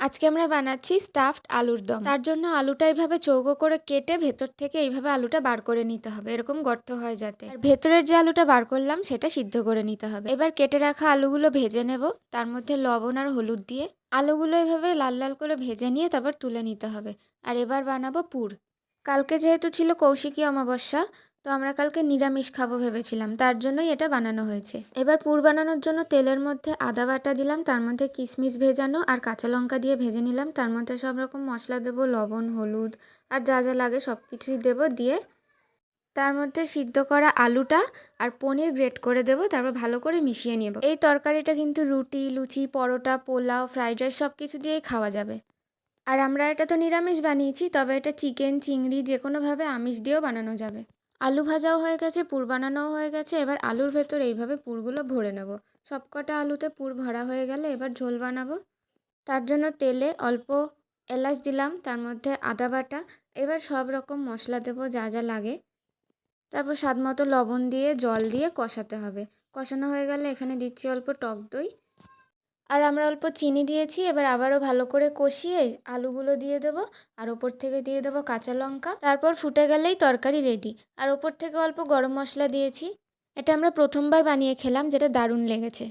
আজকে আমরা বানাচ্ছি স্টাফড আলুর দম। তার জন্য আলুটা এইভাবে চৌকো করে কেটে ভেতর থেকে এইভাবে আলুটা বার করে নিতে হবে, এরকম গর্ত হয় যাতে। আর ভেতরের যে আলুটা বার করলাম সেটা সিদ্ধ করে নিতে হবে। এবার কেটে রাখা আলুগুলো ভেজে নেব, তার মধ্যে লবণ আর হলুদ দিয়ে। আলুগুলো এভাবে লাল লাল করে ভেজে নিয়ে তারপর তুলে নিতে হবে। আর এবার বানাবো পুর। কালকে যেহেতু ছিল কৌশিকী অমাবস্যা, তো আমরা কালকে নিরামিষ খাবো ভেবেছিলাম, তার জন্যই এটা বানানো হয়েছে। এবার পুর বানানোর জন্য তেলের মধ্যে আদা বাটা দিলাম, তার মধ্যে কিশমিশ ভেজানো আর কাঁচা লঙ্কা দিয়ে ভেজে নিলাম। তার মধ্যে সব রকম মশলা দেবো, লবণ, হলুদ আর যা যা লাগে সব কিছুই দেবো। দিয়ে তার মধ্যে সিদ্ধ করা আলুটা আর পনির গ্রেট করে দেবো, তারপর ভালো করে মিশিয়ে নেব। এই তরকারিটা কিন্তু রুটি, লুচি, পরোটা, পোলাও, ফ্রাইড রাইস সব কিছু দিয়েই খাওয়া যাবে। আর আমরা এটা তো নিরামিষ বানিয়েছি, তবে এটা চিকেন, চিংড়ি যে কোনোভাবে আমিষ দিয়েও বানানো যাবে। আলু ভাজাও হয়ে গেছে, পুর বানানোও হয়ে গেছে। এবার আলুর ভেতর এইভাবে পুরগুলো ভরে নেব। সবকটা আলুতে পুর ভরা হয়ে গেলে এবার ঝোল বানাবো। তার জন্য তেলে অল্প এলাচ দিলাম, তার মধ্যে আদা বাটা। এবার সব রকম মশলা দেবো যা যা লাগে। তারপর স্বাদ মতো লবণ দিয়ে জল দিয়ে কষাতে হবে। কষানো হয়ে গেলে এখানে দিচ্ছি অল্প টক দই। আর আমরা অল্প চিনি দিয়েছি। এবার আবারও ভালো করে কষিয়ে আলুগুলো দিয়ে দেবো, আর ওপর থেকে দিয়ে দেবো কাঁচা লঙ্কা। তারপর ফুটে গেলেই তরকারি রেডি। আর ওপর থেকে অল্প গরম মশলা দিয়েছি। এটা আমরা প্রথমবার বানিয়ে খেলাম, যেটা দারুণ লেগেছে।